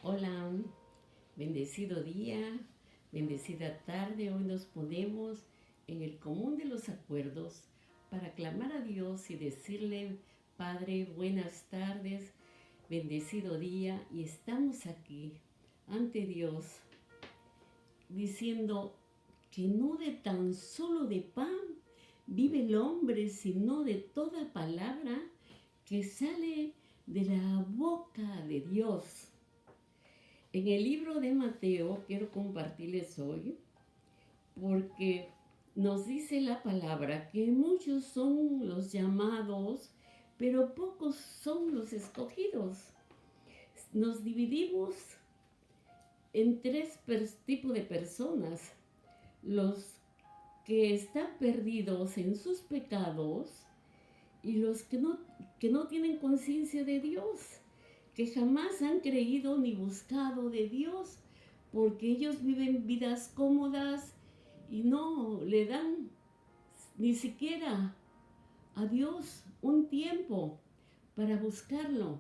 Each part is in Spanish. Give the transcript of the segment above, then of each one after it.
Hola, bendecido día, bendecida tarde. Hoy nos ponemos en el común de los acuerdos para clamar a Dios y decirle, Padre, buenas tardes, bendecido día. Y estamos aquí ante Dios diciendo que no de tan solo de pan vive el hombre, sino de toda palabra que sale de la boca de Dios. En el libro de Mateo quiero compartirles hoy porque nos dice la palabra que muchos son los llamados, pero pocos son los escogidos. Nos dividimos en tres tipos de personas. Los que están perdidos en sus pecados y los que no tienen conciencia de Dios, que jamás han creído ni buscado de Dios, porque ellos viven vidas cómodas y no le dan ni siquiera a Dios un tiempo para buscarlo.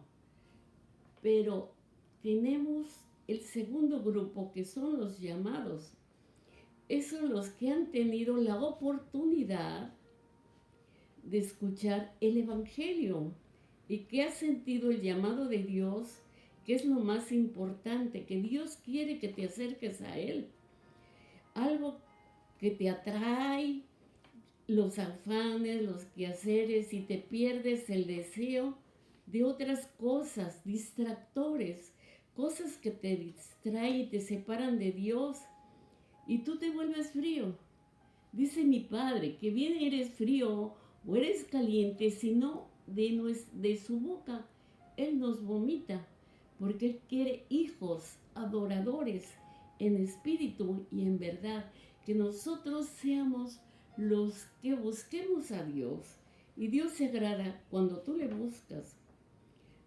Pero tenemos el segundo grupo, que son los llamados. Esos son los que han tenido la oportunidad de escuchar el Evangelio y que has sentido el llamado de Dios, que es lo más importante, que Dios quiere que te acerques a Él. Algo que te atrae, los afanes, los quehaceres, y te pierdes el deseo de otras cosas, distractores, cosas que te distraen y te separan de Dios, y tú te vuelves frío. Dice mi padre que bien eres frío o eres caliente, sino de su boca Él nos vomita, porque Él quiere hijos adoradores en espíritu y en verdad, que nosotros seamos los que busquemos a Dios. Y Dios se agrada cuando tú le buscas.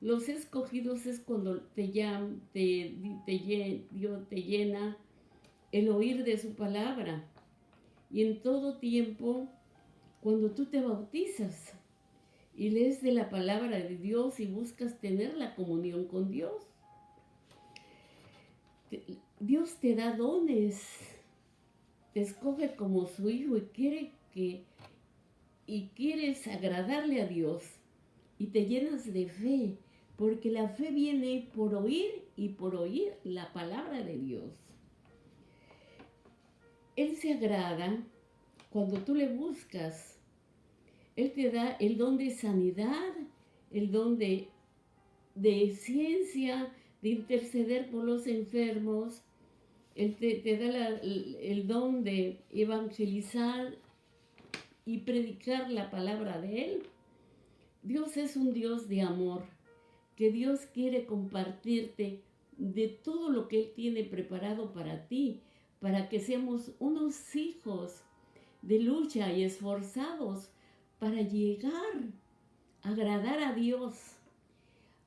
Los escogidos es cuando Dios te llena el oír de su palabra. Y en todo tiempo, cuando tú te bautizas y lees de la palabra de Dios y buscas tener la comunión con Dios, Dios te da dones, te escoge como su hijo y quieres agradarle a Dios, y te llenas de fe, porque la fe viene por oír y por oír la palabra de Dios. Él se agrada cuando tú le buscas. Él te da el don de sanidad, el don de ciencia, de interceder por los enfermos. Él te da el don de evangelizar y predicar la palabra de Él. Dios es un Dios de amor, que Dios quiere compartirte de todo lo que Él tiene preparado para ti, para que seamos unos hijos de lucha y esforzados para llegar a agradar a Dios,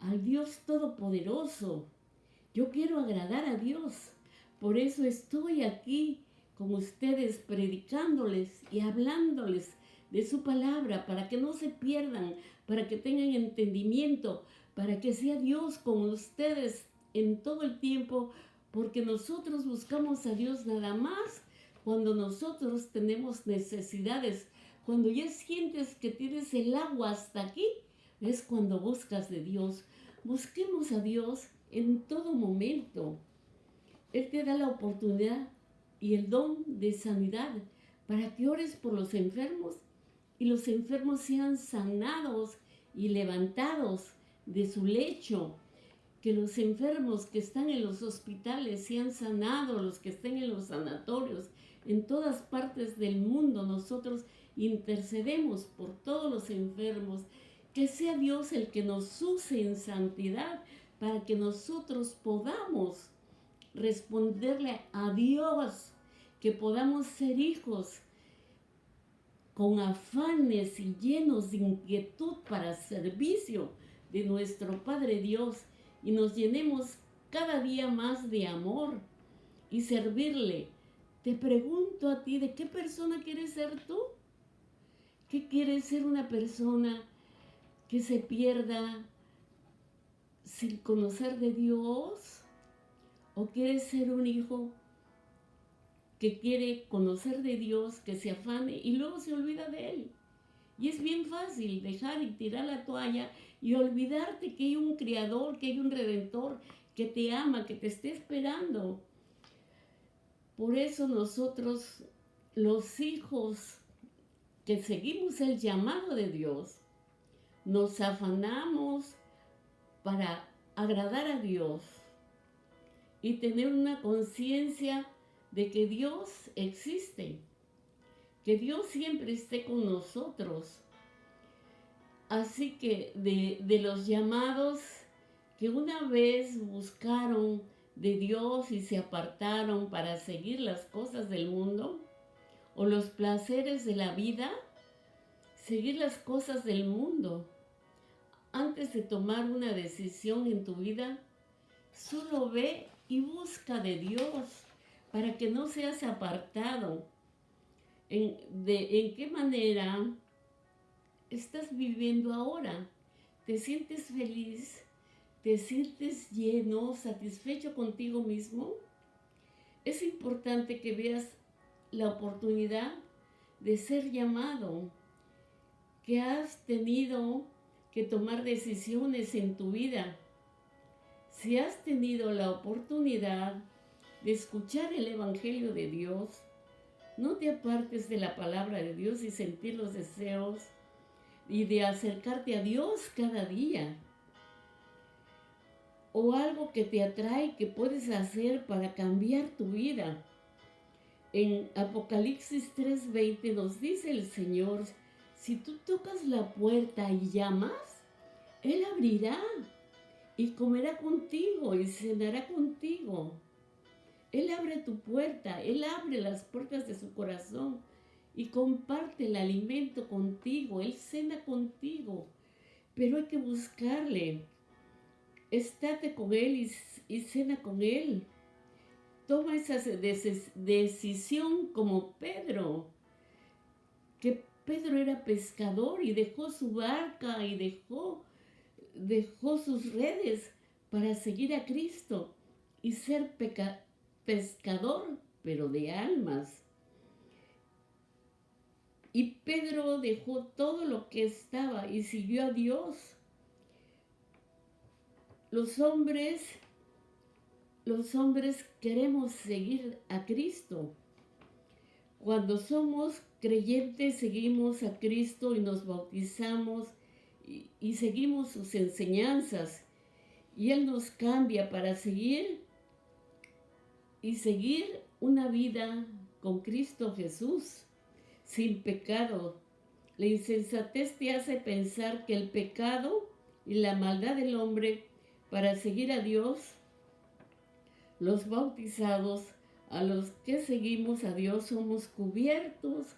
al Dios Todopoderoso. Yo quiero agradar a Dios, por eso estoy aquí con ustedes predicándoles y hablándoles de su palabra, para que no se pierdan, para que tengan entendimiento, para que sea Dios con ustedes en todo el tiempo, porque nosotros buscamos a Dios nada más cuando nosotros tenemos necesidades. Cuando ya sientes que tienes el agua hasta aquí, es cuando buscas de Dios. Busquemos a Dios en todo momento. Él te da la oportunidad y el don de sanidad para que ores por los enfermos y los enfermos sean sanados y levantados de su lecho. Que los enfermos que están en los hospitales sean sanados, los que estén en los sanatorios. En todas partes del mundo nosotros intercedemos por todos los enfermos. Que sea Dios el que nos use en santidad para que nosotros podamos responderle a Dios, que podamos ser hijos con afanes y llenos de inquietud para servicio de nuestro Padre Dios, y nos llenemos cada día más de amor y servirle. Te pregunto a ti, ¿de qué persona quieres ser tú? ¿Qué quieres ser? ¿Una persona que se pierda sin conocer de Dios? ¿O quieres ser un hijo que quiere conocer de Dios, que se afane y luego se olvida de Él? Y es bien fácil dejar y tirar la toalla y olvidarte que hay un Creador, que hay un Redentor, que te ama, que te esté esperando. Por eso nosotros, los hijos que seguimos el llamado de Dios, nos afanamos para agradar a Dios y tener una conciencia de que Dios existe, que Dios siempre esté con nosotros. Así que de los llamados que una vez buscaron de Dios y se apartaron para seguir las cosas del mundo o los placeres de la vida, seguir las cosas del mundo. Antes de tomar una decisión en tu vida, solo ve y busca de Dios para que no seas apartado. ¿En qué manera estás viviendo ahora? ¿Te sientes feliz? ¿Te sientes lleno, satisfecho contigo mismo? Es importante que veas la oportunidad de ser llamado, que has tenido que tomar decisiones en tu vida. Si has tenido la oportunidad de escuchar el Evangelio de Dios, no te apartes de la palabra de Dios y sentir los deseos y de acercarte a Dios cada día. O algo que te atrae que puedes hacer para cambiar tu vida. En Apocalipsis 3:20 nos dice el Señor, si tú tocas la puerta y llamas, Él abrirá y comerá contigo y cenará contigo. Él abre tu puerta, Él abre las puertas de su corazón y comparte el alimento contigo, Él cena contigo, pero hay que buscarle. Estate con Él y cena con Él. Toma esa decisión como Pedro, que Pedro era pescador y dejó su barca y dejó sus redes para seguir a Cristo y ser pescador, pero de almas. Y Pedro dejó todo lo que estaba y siguió a Dios. Los hombres queremos seguir a Cristo. Cuando somos creyentes, seguimos a Cristo y nos bautizamos y seguimos sus enseñanzas. Y Él nos cambia para seguir una vida con Cristo Jesús, sin pecado. La insensatez te hace pensar que el pecado y la maldad del hombre para seguir a Dios, los bautizados, a los que seguimos a Dios, somos cubiertos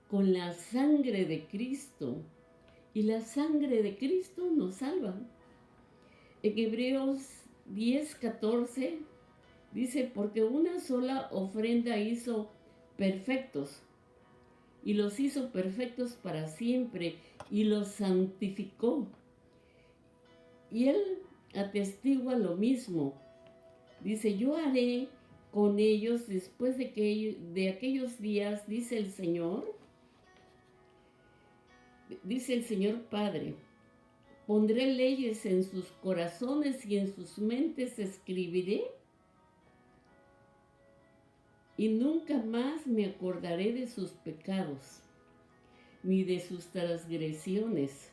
con la sangre de Cristo. Y la sangre de Cristo nos salva. En Hebreos 10:14 dice, porque una sola ofrenda hizo perfectos, y los hizo perfectos para siempre, y los santificó. Y Él atestigua lo mismo. Dice, yo haré con ellos después de aquellos días, dice el Señor Padre, pondré leyes en sus corazones y en sus mentes escribiré, y nunca más me acordaré de sus pecados, ni de sus transgresiones.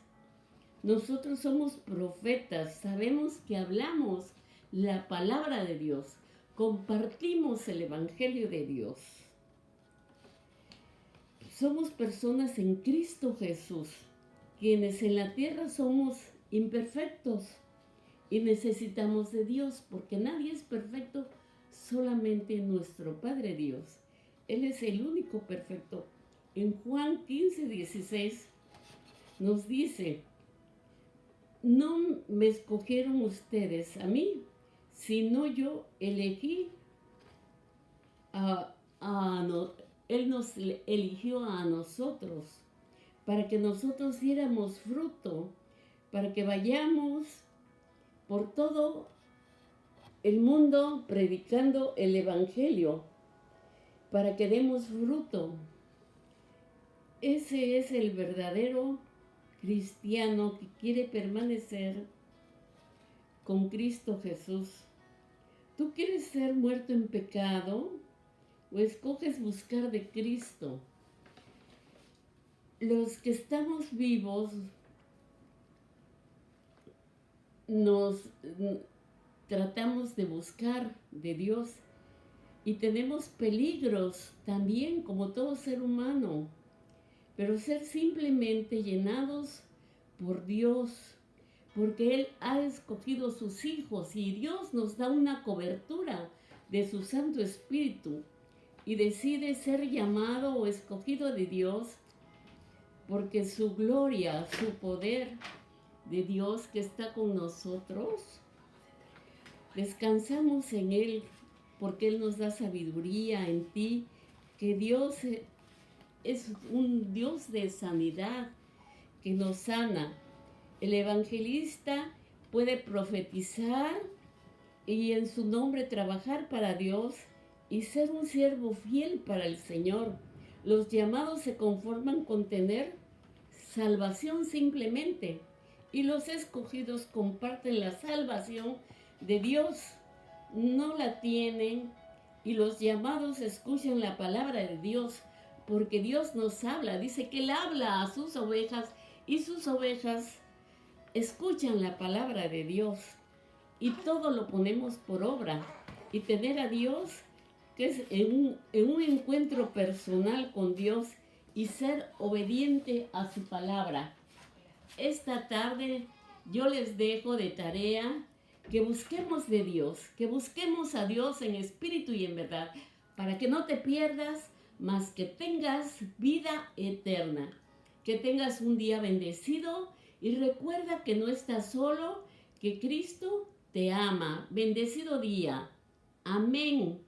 Nosotros somos profetas, sabemos que hablamos la palabra de Dios, compartimos el Evangelio de Dios. Somos personas en Cristo Jesús, quienes en la tierra somos imperfectos y necesitamos de Dios, porque nadie es perfecto, solamente nuestro Padre Dios. Él es el único perfecto. En Juan 15:16 nos dice, no me escogieron ustedes a mí, sino yo elegí Él nos eligió a nosotros para que nosotros diéramos fruto, para que vayamos por todo el mundo predicando el Evangelio para que demos fruto. Ese es el verdadero cristiano que quiere permanecer con Cristo Jesús. ¿Tú quieres ser muerto en pecado o escoges buscar de Cristo? Los que estamos vivos nos tratamos de buscar de Dios y tenemos peligros también como todo ser humano, pero ser simplemente llenados por Dios, porque Él ha escogido sus hijos y Dios nos da una cobertura de su Santo Espíritu y decide ser llamado o escogido de Dios porque su gloria, su poder de Dios que está con nosotros, descansamos en Él porque Él nos da sabiduría en ti, que Dios es un Dios de sanidad que nos sana. El evangelista puede profetizar y en su nombre trabajar para Dios y ser un siervo fiel para el Señor. Los llamados se conforman con tener salvación simplemente y los escogidos comparten la salvación de Dios. No la tienen y los llamados escuchan la palabra de Dios porque Dios nos habla. Dice que Él habla a sus ovejas y sus ovejas escuchan la palabra de Dios y todo lo ponemos por obra. Y tener a Dios, que es en un encuentro personal con Dios y ser obediente a su palabra. Esta tarde yo les dejo de tarea que busquemos de Dios, que busquemos a Dios en espíritu y en verdad, para que no te pierdas, mas que tengas vida eterna, que tengas un día bendecido y recuerda que no estás solo, que Cristo te ama. Bendecido día. Amén.